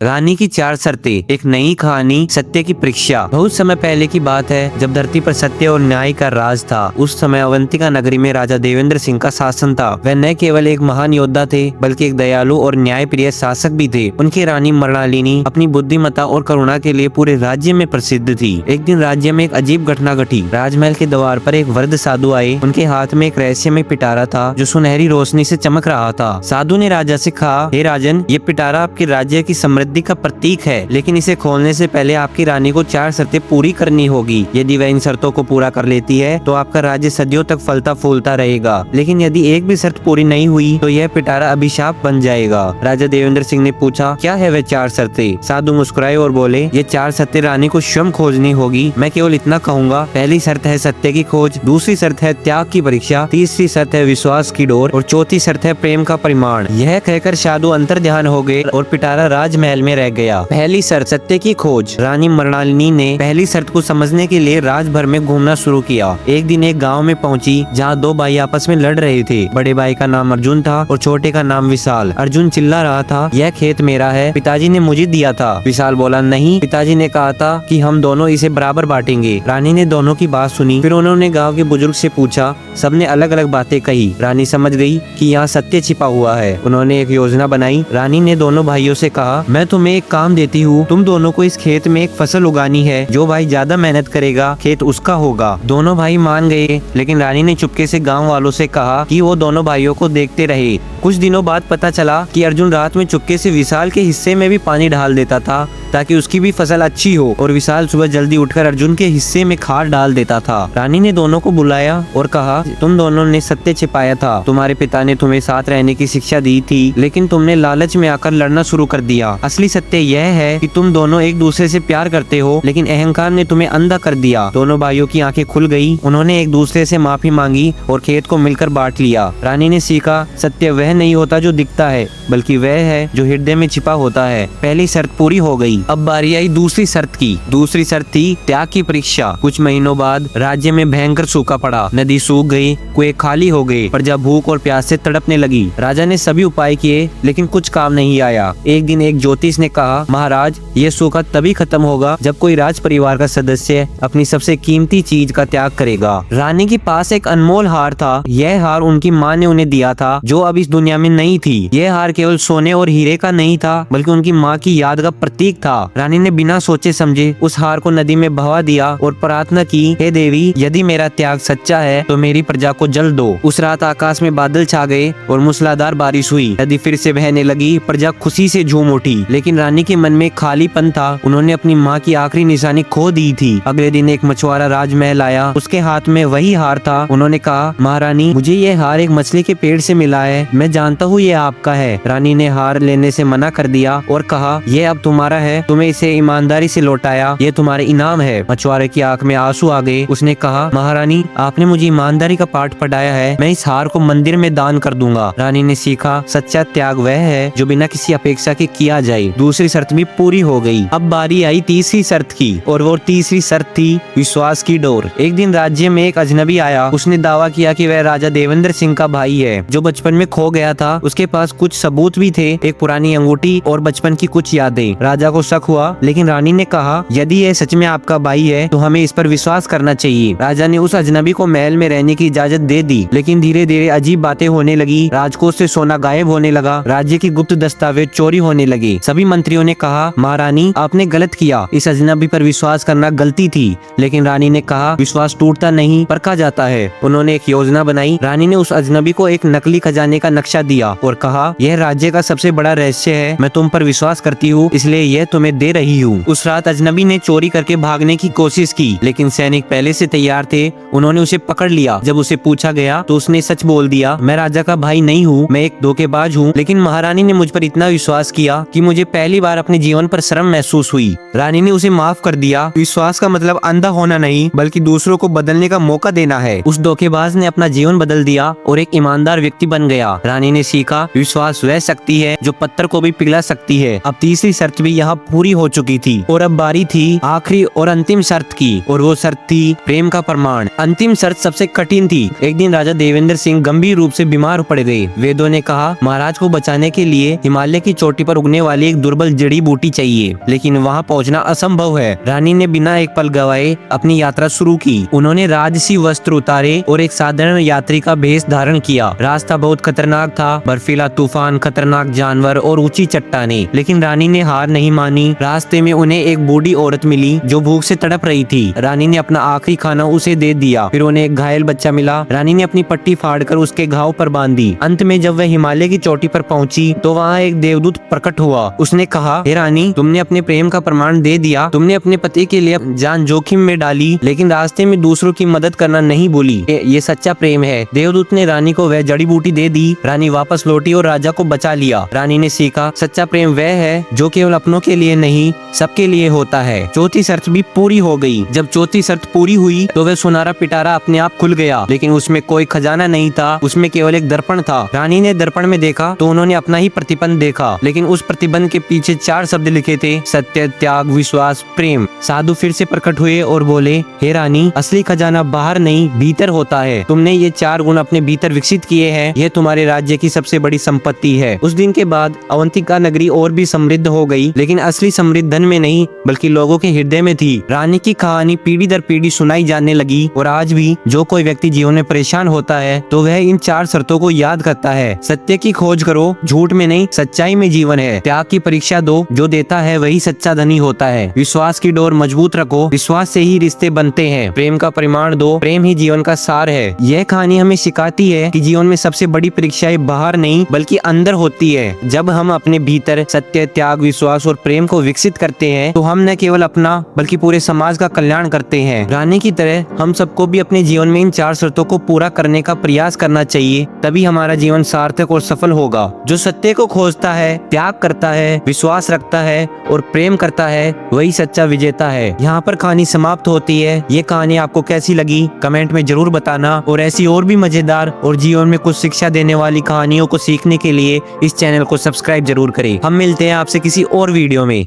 रानी की चार शर्तें, एक नई कहानी, सत्य की परीक्षा। बहुत समय पहले की बात है, जब धरती पर सत्य और न्याय का राज था। उस समय अवंतिका नगरी में राजा देवेंद्र सिंह का शासन था। वह न केवल एक महान योद्धा थे, बल्कि एक दयालु और न्यायप्रिय शासक भी थे। उनकी रानी मृणालिनी अपनी बुद्धिमत्ता और करुणा के लिए पूरे राज्य में प्रसिद्ध थी। एक दिन राज्य में एक अजीब घटना घटी। राजमहल के द्वार पर एक वृद्ध साधु आए। उनके हाथ में एक रहस्यमय पिटारा था, जो सुनहरी रोशनी से चमक रहा था। साधु ने राजा से कहा, हे राजन, ये पिटारा आपके राज्य की समृद्धि का प्रतीक है, लेकिन इसे खोलने से पहले आपकी रानी को चार शर्तें पूरी करनी होगी। यदि वह इन शर्तों को पूरा कर लेती है तो आपका राज्य सदियों तक फलता फूलता रहेगा, लेकिन यदि एक भी शर्त पूरी नहीं हुई तो यह पिटारा अभिशाप बन जाएगा। राजा देवेंद्र सिंह ने पूछा, क्या है वह चार शर्तें? साधु मुस्कुराए और बोले, ये चार शर्तें रानी को स्वयं खोजनी होगी। मैं केवल इतना कहूँगा, पहली शर्त है सत्य की खोज, दूसरी शर्त है त्याग की परीक्षा, तीसरी शर्त है विश्वास की डोर और चौथी शर्त है प्रेम का परिमाण। यह कहकर साधु अंतर ध्यान हो गए और पिटारा राजमहल में रह गया। पहली शर्त, सत्य की खोज। रानी मृणालिनी ने पहली शर्त को समझने के लिए राज भर में घूमना शुरू किया। एक दिन एक गांव में पहुंची, जहां दो भाई आपस में लड़ रहे थे। बड़े भाई का नाम अर्जुन था और छोटे का नाम विशाल। अर्जुन चिल्ला रहा था, यह खेत मेरा है, पिताजी ने मुझे दिया था। विशाल बोला, नहीं, पिताजी ने कहा था कि हम दोनों इसे बराबर बांटेंगे। रानी ने दोनों की बात सुनी, फिर उन्होंने गाँव के बुजुर्ग से पूछा। सबने अलग अलग बातें कही। रानी समझ गई कि यहाँ सत्य छिपा हुआ है। उन्होंने एक योजना बनाई। रानी ने दोनों भाइयों से कहा, मैं तुम्हें एक काम देती हूँ, तुम दोनों को इस खेत में एक फसल उगानी है। जो भाई ज्यादा मेहनत करेगा, खेत उसका होगा। दोनों भाई मान गए, लेकिन रानी ने चुपके से गांव वालों से कहा कि वो दोनों भाइयों को देखते रहे। कुछ दिनों बाद पता चला कि अर्जुन रात में चुपके से विशाल के हिस्से में भी पानी डाल देता था, ताकि उसकी भी फसल अच्छी हो, और विशाल सुबह जल्दी उठकर अर्जुन के हिस्से में खाद डाल देता था। रानी ने दोनों को बुलाया और कहा, तुम दोनों ने सत्य छिपाया था। तुम्हारे पिता ने तुम्हें साथ रहने की शिक्षा दी थी, लेकिन तुमने लालच में आकर लड़ना शुरू कर दिया। असली सत्य यह है कि तुम दोनों एक दूसरे से प्यार करते हो, लेकिन अहंकार ने तुम्हें अंधा कर दिया। दोनों भाइयों की आंखें खुल गई। उन्होंने एक दूसरे से माफी मांगी और खेत को मिलकर बांट लिया। रानी ने सीखा, सत्य वह नहीं होता जो दिखता है, बल्कि वह है जो हृदय में छिपा होता है। पहली शर्त पूरी हो गई। अब बारी आई दूसरी शर्त की। दूसरी शर्त थी त्याग की परीक्षा। कुछ महीनों बाद राज्य में भयंकर सूखा पड़ा। नदी सूख गई, कुएं खाली हो गए, प्रजा भूख और प्यास से तड़पने लगी। राजा ने सभी उपाय किए, लेकिन कुछ काम नहीं आया। एक दिन एक ज्योतिष ने कहा, महाराज, ये सूखा तभी खत्म होगा जब कोई राज परिवार का सदस्य अपनी सबसे कीमती चीज का त्याग करेगा। रानी के पास एक अनमोल हार था। यह हार उनकी माँ ने उन्हें दिया था, जो अब इस दुनिया में नहीं थी। यह हार केवल सोने और हीरे का नहीं था, बल्कि उनकी माँ की याद का प्रतीक था। रानी ने बिना सोचे समझे उस हार को नदी में बहा दिया और प्रार्थना की, हे देवी, यदि मेरा त्याग सच्चा है तो मेरी प्रजा को जल दो। उस रात आकाश में बादल छा गए और मूसलाधार बारिश हुई। नदी फिर से बहने लगी। प्रजा खुशी से झूम उठी, लेकिन रानी के मन में खालीपन था। उन्होंने अपनी माँ की आखिरी निशानी खो दी थी। अगले दिन एक मछुआरा राजमहल आया। उसके हाथ में वही हार था। उन्होंने कहा, महारानी, मुझे ये हार एक मछली के पेड़ से मिला है। मैं जानता हूँ ये आपका है। रानी ने हार लेने से मना कर दिया और कहा, यह अब तुम्हारा है। तुम्हें इसे ईमानदारी से लौटाया, ये तुम्हारे इनाम है। मछुआरे की आंख में आंसू आ गए। उसने कहा, महारानी, आपने मुझे ईमानदारी का पाठ पढ़ाया है। मैं इस हार को मंदिर में दान कर दूंगा। रानी ने सीखा, सच्चा त्याग वह है जो बिना किसी अपेक्षा के किया जाए। दूसरी शर्त भी पूरी हो गई। अब बारी आई तीसरी शर्त की, और वो तीसरी शर्त थी विश्वास की डोर। एक दिन राज्य में एक अजनबी आया। उसने दावा किया कि वह राजा देवेंद्र सिंह का भाई है, जो बचपन में खो गया था। उसके पास कुछ सबूत भी थे, एक पुरानी अंगूठी और बचपन की कुछ यादें। राजा को शक हुआ, लेकिन रानी ने कहा, यदि यह सच में आपका भाई है तो हमें इस पर विश्वास करना चाहिए। राजा ने उस अजनबी को महल में रहने की इजाजत दे दी, लेकिन धीरे धीरे अजीब बातें होने लगी। राजकोष से सोना गायब होने लगा। राज्य की गुप्त दस्तावेज चोरी होने लगे। सभी मंत्रियों ने कहा, महारानी, आपने गलत किया। इस अजनबी पर विश्वास करना गलती थी। लेकिन रानी ने कहा, विश्वास टूटता नहीं, परखा जाता है। उन्होंने एक योजना बनाई। रानी ने उस अजनबी को एक नकली खजाने का नक्शा दिया और कहा, यह राज्य का सबसे बड़ा रहस्य है। मैं तुम पर विश्वास करती हूँ, इसलिए यह तुम्हें दे रही हूँ। उस रात अजनबी ने चोरी करके भागने की कोशिश की, लेकिन सैनिक पहले से तैयार थे। उन्होंने उसे पकड़ लिया। जब उसे पूछा गया तो उसने सच बोल दिया, मैं राजा का भाई नहीं हूँ, मैं एक धोखेबाज हूँ। लेकिन महारानी ने मुझ पर इतना विश्वास किया कि मुझे पहली बार अपने जीवन पर शर्म महसूस हुई। रानी ने उसे माफ कर दिया। विश्वास का मतलब अंधा होना नहीं, बल्कि दूसरों को बदलने का मौका देना है। उस धोखेबाज ने अपना जीवन बदल दिया और एक ईमानदार व्यक्ति बन गया। रानी रानी ने सीखा विश्वास वह शक्ति है जो पत्थर को भी पिघला सकती है। अब तीसरी शर्त भी यहाँ पूरी हो चुकी थी और अब बारी थी आखिरी और अंतिम शर्त की, और वो शर्त थी प्रेम का प्रमाण। अंतिम शर्त सबसे कठिन थी। एक दिन राजा देवेंद्र सिंह गंभीर रूप से बीमार पड़ गए। वेदों ने कहा महाराज को बचाने के लिए हिमालय की चोटी पर उगने वाली एक दुर्बल जड़ी बूटी चाहिए, लेकिन वहाँ पहुँचना असंभव है। रानी ने बिना एक पल गवाए अपनी यात्रा शुरू की। उन्होंने राजसी वस्त्र उतारे और एक साधारण यात्री का भेष धारण किया। रास्ता बहुत खतरनाक था, बर्फीला तूफान, खतरनाक जानवर और ऊंची चट्टानें, लेकिन रानी ने हार नहीं मानी। रास्ते में उन्हें एक बूढ़ी औरत मिली जो भूख से तड़प रही थी। रानी ने अपना आखिरी खाना उसे दे दिया। फिर उन्हें एक घायल बच्चा मिला। रानी ने अपनी पट्टी फाड़कर उसके घाव पर बांधी। अंत में जब वह हिमालय की चोटी पर पहुंची तो वहाँ एक देवदूत प्रकट हुआ। उसने कहा, हे रानी, तुमने अपने प्रेम का प्रमाण दे दिया। तुमने अपने पति के लिए जान जोखिम में डाली, लेकिन रास्ते में दूसरों की मदद करना नहीं भूली। ये सच्चा प्रेम है। देवदूत ने रानी को वह जड़ी बूटी दे दी। रानी वापस लौटी और राजा को बचा लिया। रानी ने सीखा सच्चा प्रेम वह है जो केवल अपनों के लिए नहीं, सबके लिए होता है। चौथी शर्त भी पूरी हो गई। जब चौथी शर्त पूरी हुई तो वह सुनहरा पिटारा अपने आप खुल गया, लेकिन उसमें कोई खजाना नहीं था। उसमें केवल एक दर्पण था। रानी ने दर्पण में देखा तो उन्होंने अपना ही प्रतिबंध देखा, लेकिन उस प्रतिबंध के पीछे 4 शब्द लिखे थे, सत्य, त्याग, विश्वास, प्रेम। साधु फिर से प्रकट हुए और बोले, हे रानी, असली खजाना बाहर नहीं भीतर होता है। तुमने ये 4 गुण अपने भीतर विकसित किए हैं। यह तुम्हारे राज्य की सबसे बड़ी संपत्ति है। उस दिन के बाद अवंतिका नगरी और भी समृद्ध हो गई, लेकिन असली समृद्ध धन में नहीं बल्कि लोगों के हृदय में थी। रानी की कहानी पीढ़ी दर पीढ़ी सुनाई जाने लगी, और आज भी जो कोई व्यक्ति जीवन में परेशान होता है तो वह इन 4 शर्तों को याद करता है। सत्य की खोज करो, झूठ में नहीं, सच्चाई में जीवन है। त्याग की परीक्षा दो, जो देता है वही सच्चा धनी होता है। विश्वास की डोर मजबूत रखो, विश्वास से ही रिश्ते बनते हैं। प्रेम का प्रमाण दो, प्रेम ही जीवन का सार है। यह कहानी हमें सिखाती है कि जीवन में सबसे बड़ी परीक्षाएं बाहर नहीं बल्कि अंदर होती है। जब हम अपने भीतर सत्य, त्याग, विश्वास और प्रेम को विकसित करते हैं तो हम न केवल अपना बल्कि पूरे समाज का कल्याण करते हैं। रानी की तरह हम सबको भी अपने जीवन में इन 4 शर्तों को पूरा करने का प्रयास करना चाहिए, तभी हमारा जीवन सार्थक और सफल होगा। जो सत्य को खोजता है, त्याग करता है, विश्वास रखता है और प्रेम करता है, वही सच्चा विजेता है। यहाँ पर कहानी समाप्त होती है। ये कहानी आपको कैसी लगी कमेंट में जरूर बताना, और ऐसी और भी मजेदार और जीवन में कुछ शिक्षा देने वाली कहानियों को सीखने के लिए इस चैनल को सब्सक्राइब जरूर करें। हम मिलते हैं आपसे किसी और वीडियो में।